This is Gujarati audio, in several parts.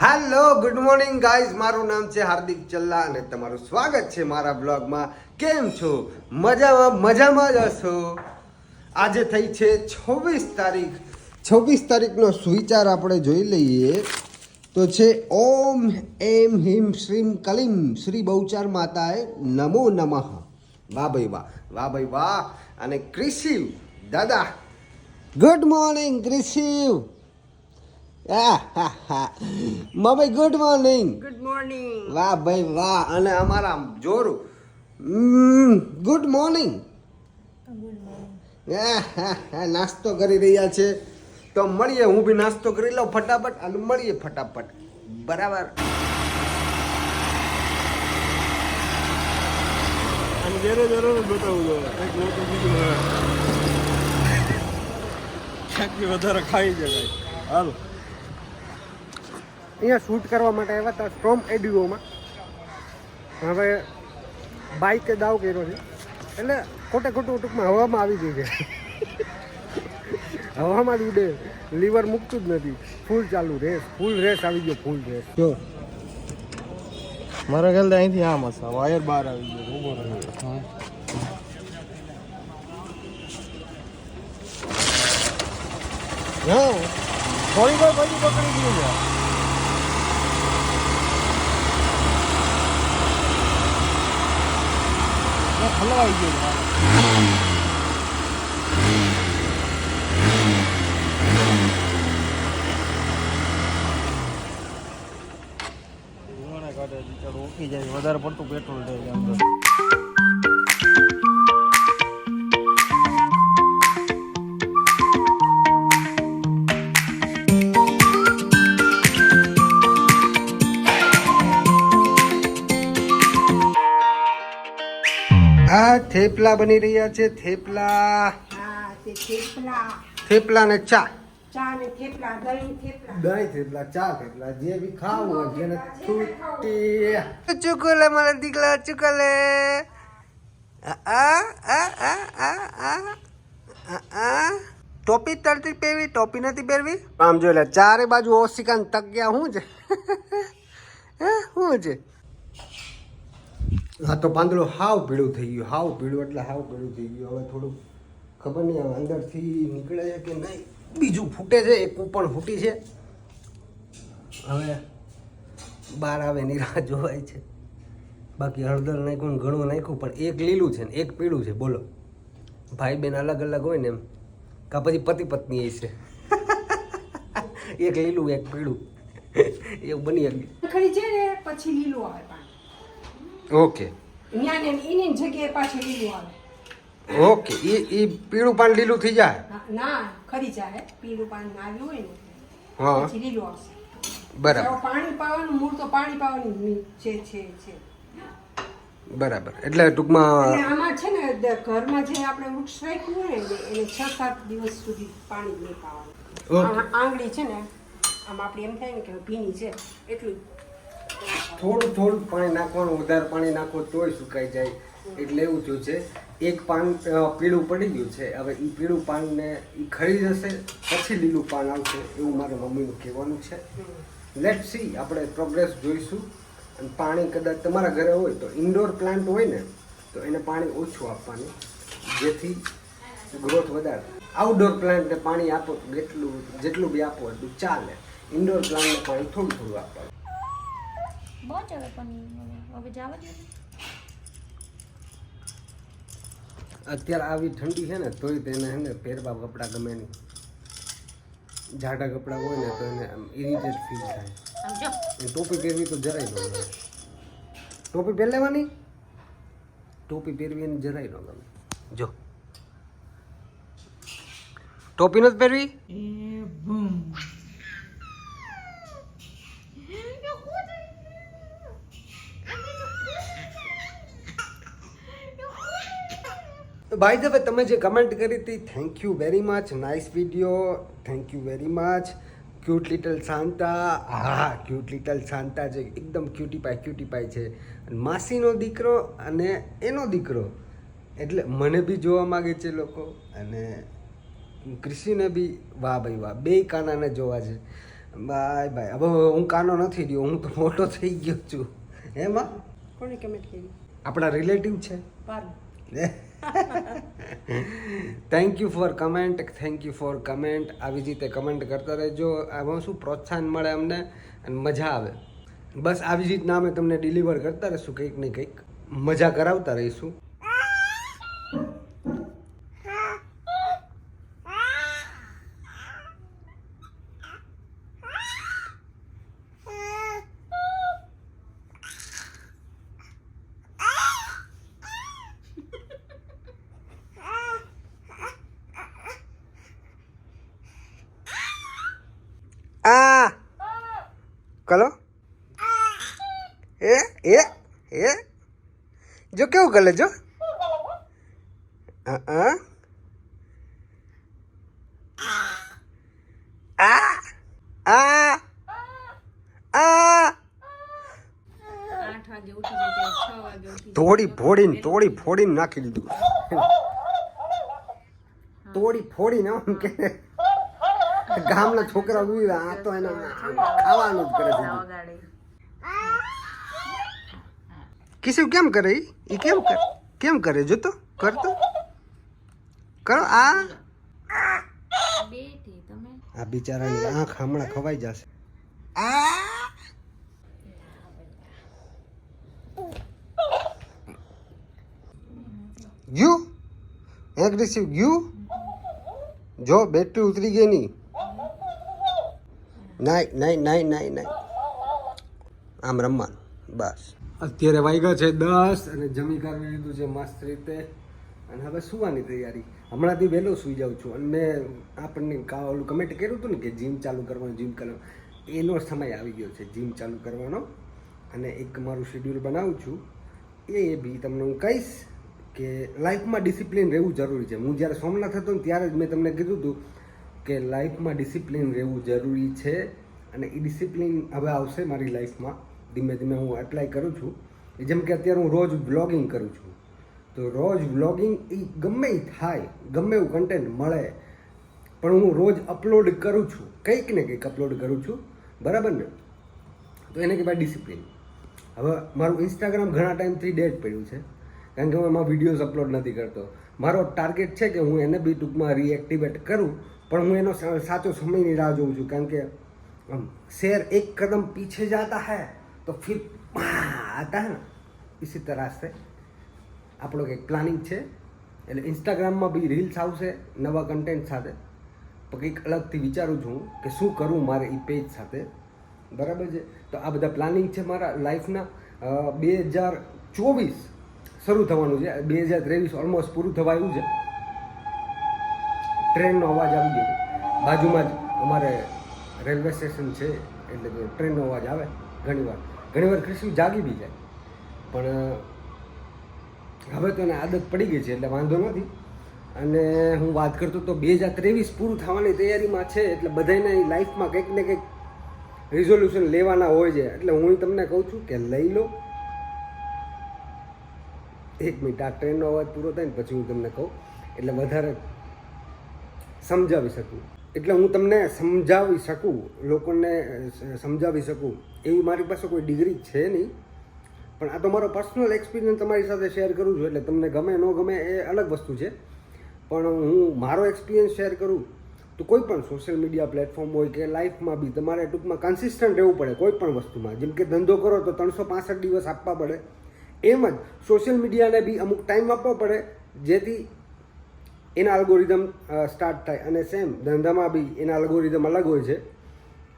હેલો ગુડ મોર્નિંગ ગાઈઝ, મારું નામ છે હાર્દિક ચલ્લા અને તમારું સ્વાગત છે મારા બ્લોગમાં. કેમ છો? મજામાં જ હશો. આજે થઈ છે 26 તારીખનો સુવિચાર આપણે જોઈ લઈએ તો છે ઓમ એમ હિમ શ્રીમ કલીમ શ્રી બહુચાર માતાએ નમો નમઃ. વાહ ભાઈ વાહ, વાહ ભાઈ વાહ. અને ક્રિશિવ દાદા, good morning Krishiv. Mummy good morning. Good morning. વાહ ભાઈ વાહ. અને અમારા જોરું ગુડ મોર્નિંગ. નાસ્તો કરી રહ્યા છે તો મળીએ. હું બી નાસ્તો કરી લઉં ફટાફટ અને મળીએ ફટાફટ. બરાબર. અને જરૂર બતાવું જોઈએ એક મોટું બીજું ક્યાંકથી વધારે ખાઈ જાય. હાલો, અહીંયા શૂટ કરવા માટે આવ્યા હતા સ્ટ્રોમ એડિયોમાં. હવે બાઇકે દાવ કર્યો છે એટલે ખોટું ટૂંકમાં હવામાં આવી ગઈ છે. હવામાં જ ઉડે, લીવર મૂકતું જ નથી. ફૂલ રેસ આવી ગયો, ફૂલ રેસ. જો મારા ખ્યાલ અહીંથી આમ હશે, વાયર બહાર આવી ગયો. ઉભો રહ્યો. હા, થોડી વાર પછી પકડી ગયું છે. હલવાઈ ગયો. કાઢે બિચારો ઓકી જાય, વધારે પડતું પેટ્રોલ થાય અંદર. આ થેપલા બની રહ્યા છે. થેપલા ને ચા. દહીં થેપલા, ચા થેપલા, જે બી ખાવું હોય જેને છૂટી. ચુકલે મારા દીકલા ચુકલે. ટોપી તરતી પહેરવી, ટોપી નથી પહેરવી. આમ જોઈ લે, ચારે બાજુ ઓશિકાન તક ગયા. શું છે? શું છે? હા તો પાંદડો હાવ પીળું થઈ ગયું. હાવ પીળું એટલે હાવ પીળું થઈ ગયું. હવે થોડું ખબર નહીં હવે અંદરથી નીકળે છે કે નહીં. બીજું ફૂટે છે, એક પણ ફૂટી છે. હવે બહાર આવે એની રાહ જોવાય છે. બાકી હળદર નાખ્યું ને ઘણું નાખ્યું, પણ એક લીલું છે ને એક પીળું છે. બોલો, ભાઈ બેન અલગ અલગ હોય ને એમ, કાં પછી પતિ પત્ની એ છે. એક લીલું એક પીળું એવું બની ગયું. ખરી છે ને પછી લીલું આવે પાણી. ઓકે એની જગ્યાએ પાછું લીલું આવે. ઓકે, એ પીળું પાન લીલું થઈ જાય. ના, ખરી જાય. પીળું પાણી આવ્યું હોય ને હા પછી લીલું આવશે. બરાબર પાણી પાવાનું મૂળ તો પાણી પાવાની છે. બરાબર. એટલે ટૂંકમાં અને આમાં છે ને ઘરમાં જે આપણે વૃક્ષ રાખ્યું હોય ને એને 6-7 દિવસ સુધી પાણી નહીં પાવાનું. આંગળી છે ને આમ આપણે એમ થાય ને કે ભીની છે એટલું થોડું પાણી નાખવાનું. વધારે પાણી નાખો તોય સુકાઈ જાય. એટલે એવું થયું છે. એક પાન પીળું પડી ગયું છે. હવે એ પીળું પાનને એ ખરી જશે પછી લીલું પાન આવશે એવું મારા મમ્મીનું કહેવાનું છે. લેટ સી, આપણે પ્રોગ્રેસ જોઈશું. અને પાણી કદાચ તમારા ઘરે હોય તો ઇન્ડોર પ્લાન્ટ હોય ને તો એને પાણી ઓછું આપવાનું, જેથી ગ્રોથ વધારે. આઉટડોર પ્લાન્ટને પાણી આપો તો જેટલું બી આપો એટલું ચાલે. ઇન્ડોર પ્લાન્ટને પાણી થોડું આપવાનું. બહુ ચાલે પણ હવે જવા દે. અત્યારે આવી ઠંડી છે ને તોય તેને હે ને પહેરવા કપડાં ગમે નહીં. જાડા કપડાં હોય ને તો એને ઇરિટેટ ફીલ થાય. સમજો ટોપી પહેરવી તો જરાય ન ગમે. ટોપી પહેર લેવાની, ટોપી પહેરવી એને જરાય ન ગમે. જો ટોપી નથી પહેરવી. ભાઈ હવે તમે જે કમેન્ટ કરી હતી, thank you very much. Nice video, thank you very much. Cute little Santa. હા, ક્યુટ લિટલ સાન્ટા છે, એકદમ ક્યુટી પાય છે. માસીનો દીકરો અને એનો દીકરો એટલે મને બી જોવા માગે છે લોકો. અને કૃષિને બી વાહ ભાઈ વાહ, બે કાનાને જોવા છે. Bye bye. હવે હું કાનો નથી રહ્યો, હું તો મોટો થઈ ગયો છું. એમાં કોને કમેન્ટ કરી? આપણા રિલેટિવ છે. પારું. Thank you for comment, thank you for comment. આવી જ રીતે કમેન્ટ કરતા રહેજો. આમાં શું પ્રોત્સાહન મળે અમને અને મજા આવે. બસ આવી જ રીતના અમે તમને ડિલિવર કરતા રહીશું, કંઈક ને કંઈક મજા કરાવતા રહીશું. આ કલો એ એ એ જો કેવું કરે જો. આ આ 8 વાગે ઉઠી જાય ત્યારે 6 વાગે ઉઠી તોડી ફોડીને નાખી દીધું. તોડી ફોડીને આમ કે ગામના છોકરા આ તો એના ખાવાનું જ કરે છે. કિસુ કેમ કરે ઈ કેમ કરે જો તો કરતો કરો. આ બેઠી તમે આ બિચારાની આંખ હમણાં ખવાઈ જશે. યુ એગ્રેસિવ યુ જો બેટરી ઉતરી ગઈ નહીં. નહીં આમ રમવાનું બસ. અત્યારે વાગ્યા છે 10 અને જમી કાઢી લીધું છે મસ્ત રીતે અને હવે સુવાની તૈયારી. હમણાંથી વહેલો સૂઈ જાઉં છું અને મેં આપણને ઓલું કમેન્ટ કર્યું હતું ને કે જીમ ચાલુ કરવાનું, જીમ કરવાનું. એનો સમય આવી ગયો છે જીમ ચાલુ કરવાનો અને એક મારું શેડ્યુલ બનાવું છું. એ બી તમને હું કહીશ કે લાઈફમાં ડિસિપ્લિન રહેવું જરૂરી છે. હું જ્યારે સોમનાથ હતો ને ત્યારે જ મેં તમને કીધું હતું કે લાઈફમાં ડિસિપ્લિન રહેવું જરૂરી છે અને એ ડિસિપ્લિન હવે આવશે મારી લાઈફમાં. ધીમે ધીમે હું એપ્લાય કરું છું. જેમ કે અત્યારે હું રોજ વ્લોગિંગ કરું છું, તો રોજ વ્લોગિંગ એ ગમે એ થાય, ગમે એવું કન્ટેન્ટ મળે, પણ હું રોજ અપલોડ કરું છું, કંઈક ને કંઈક અપલોડ કરું છું, બરાબર ને? તો એને કહેવાય ડિસિપ્લિન. હવે મારું ઇન્સ્ટાગ્રામ ઘણા ટાઈમથી ડેડ પડ્યું છે કારણ કે હું એમાં વિડીયોઝ અપલોડ નથી કરતો. મારો ટાર્ગેટ છે કે હું એને બી ટૂંકમાં રીએક્ટિવેટ કરું, પણ હું એનો સાચો સમયની રાહ જોઉં છું કારણ કે शेर एक कदम पीछे जाता है तो फिर आता है ना, इसी तरह से આપણો કંઈક પ્લાનિંગ છે. એટલે ઇન્સ્ટાગ્રામમાં બી રીલ્સ આવશે નવા કન્ટેન્ટ સાથે, તો કંઈક અલગથી વિચારું છું કે શું કરવું મારે એ પેજ સાથે, બરાબર છે? તો આ બધા પ્લાનિંગ છે મારા લાઈફના. 2024 શરૂ થવાનું છે, 2023 ઓલમોસ્ટ પૂરું થવા આવ્યું છે. ટ્રેનનો અવાજ આવી ગયો, બાજુમાં જ અમારે રેલવે સ્ટેશન છે એટલે કે ટ્રેનનો અવાજ આવે ઘણીવાર ક્રિશુ જાગી બી જાય, પણ હવે તો એને આદત પડી ગઈ છે એટલે વાંધો નથી. અને હું વાત કરતો તો 2023 પૂરું થવાની તૈયારીમાં છે એટલે બધાને લાઈફમાં કંઈક ને કંઈક રિઝોલ્યુશન લેવાના હોય છે. એટલે હું તમને કહું છું કે લઈ લો. એક મિનિટ, આ ટ્રેનનો અવાજ પૂરો થાય ને પછી હું તમને કહું એટલે વધારે સમજાવી શકું. એટલે હું તમને સમજાવી શકું, લોકોને સમજાવી શકું એવી મારી પાસે કોઈ ડિગ્રી છે નહીં, પણ આ તો મારો પર્સનલ એક્સપિરિયન્સ તમારી સાથે શેર કરું છું. એટલે તમને ગમે ન ગમે એ અલગ વસ્તુ છે, પણ હું મારો એક્સપિરિયન્સ શેર કરું તો કોઈ પણ સોશિયલ મીડિયા પ્લેટફોર્મ હોય કે લાઈફમાં બી તમારે ટૂંકમાં કન્સિસ્ટન્ટ રહેવું પડે. કોઈ પણ વસ્તુમાં, જેમ કે ધંધો કરો તો 365 દિવસ આપવા પડે, એમ જ સોશિયલ મીડિયાને બી અમુક ટાઈમ આપવો પડે જેથી એના અલ્ગોરિધમ સ્ટાર્ટ થાય. અને સેમ ધંધામાં બી એના અલ્ગોરિધમ અલગ હોય છે.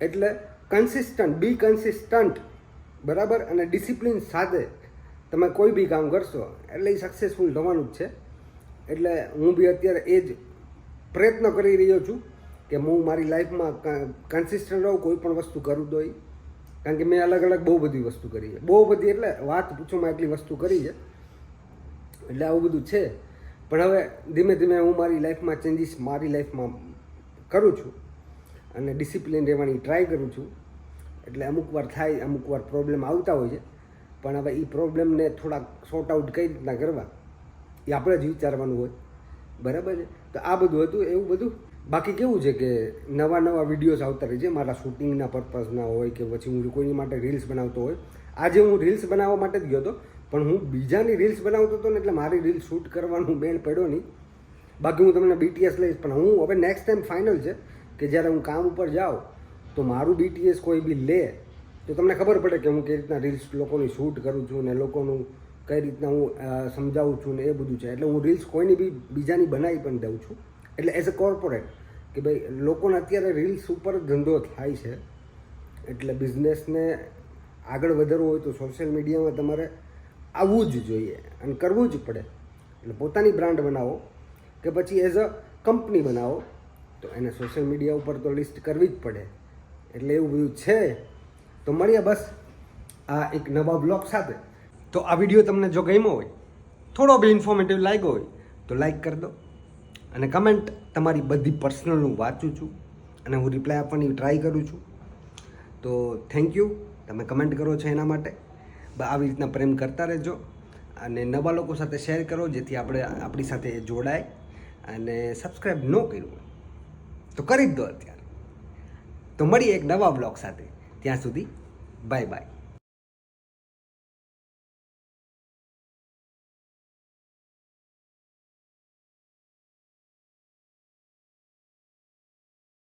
એટલે બી કન્સિસ્ટન્ટ, બરાબર? અને ડિસિપ્લિન સાથે તમે કોઈ બી કામ કરશો એટલે એ સક્સેસફુલ થવાનું જ છે. એટલે હું બી અત્યારે એ જ પ્રયત્ન કરી રહ્યો છું કે હું મારી લાઈફમાં કન્સિસ્ટન્ટ રહું, કોઈ પણ વસ્તુ કરું તો એ. કારણ કે મેં અલગ અલગ બહુ બધી વસ્તુ કરી છે, બહુ બધી એટલે વાત પૂછોમાં એટલી વસ્તુ કરી છે. એટલે આવું બધું છે, પણ હવે ધીમે ધીમે હું મારી લાઈફમાં ચેન્જીસ મારી લાઈફમાં કરું છું અને ડિસિપ્લિન રહેવાની ટ્રાય કરું છું. એટલે અમુક વાર થાય, અમુક વાર પ્રોબ્લેમ આવતા હોય છે, પણ હવે એ પ્રોબ્લેમને થોડાક સોર્ટ આઉટ કઈ રીતના કરવા એ આપણે જ વિચારવાનું હોય, બરાબર છે? તો આ બધું હતું, એવું બધું બાકી કેવું છે કે નવા નવા વિડીયોઝ આવતા રહે છે મારા શૂટિંગના પર્પઝના હોય કે પછી હું કોઈની માટે રીલ્સ બનાવતો હોય. આજે હું રીલ્સ બનાવવા માટે જ ગયો હતો, પણ હું બીજાની રીલ્સ બનાવતો હતો ને એટલે મારી રીલ્સ શૂટ કરવાનું મેળ પડ્યો નહીં. બાકી હું તમને BTS લઈશ, પણ હું હવે નેક્સ્ટ ટાઈમ ફાઇનલ છે કે જ્યારે હું કામ ઉપર જાઉં તો મારું BTS કોઈ બી લે તો તમને ખબર પડે કે હું કઈ રીતના રીલ્સ લોકોની શૂટ કરું છું ને લોકોનું કઈ રીતના હું સમજાવું છું ને એ બધું છે. એટલે હું રીલ્સ કોઈની બી બીજાની બનાવી પણ દઉં છું. એટલે એઝ અ કોર્પોરેટ કે ભાઈ લોકોને અત્યારે રીલ્સ ઉપર જ ધંધો થાય છે, એટલે બિઝનેસને આગળ વધારવો હોય તો સોશિયલ મીડિયામાં તમારે આવવું જ જોઈએ અને કરવું જ પડે. એટલે પોતાની બ્રાન્ડ બનાવો કે પછી એઝ અ કંપની બનાવો તો એને સોશિયલ મીડિયા ઉપર તો લિસ્ટ કરવી જ પડે. એટલે એવું બધું છે. તો મળીએ બસ આ એક નવા બ્લોગ સાથે. તો આ વિડીયો તમને જો ગમ્યો હોય, થોડો બી ઇન્ફોર્મેટિવ લાગ્યો હોય તો લાઈક કરી દો અને કમેન્ટ તમારી બધી પર્સનલ હું વાંચું છું અને હું રિપ્લાય આપવાની ટ્રાય કરું છું. તો થેન્ક યુ, તમે કમેન્ટ કરો છો એના માટે. આવી રીતના પ્રેમ કરતા રહેજો અને નવા લોકો સાથે શેર કરો જેથી આપણી સાથે જોડાય. અને સબસ્ક્રાઈબ ન કર્યું તો કરી જ દો અત્યારે. તો મળીએ એક નવા બ્લોગ સાથે. ત્યાં સુધી બાય બાય.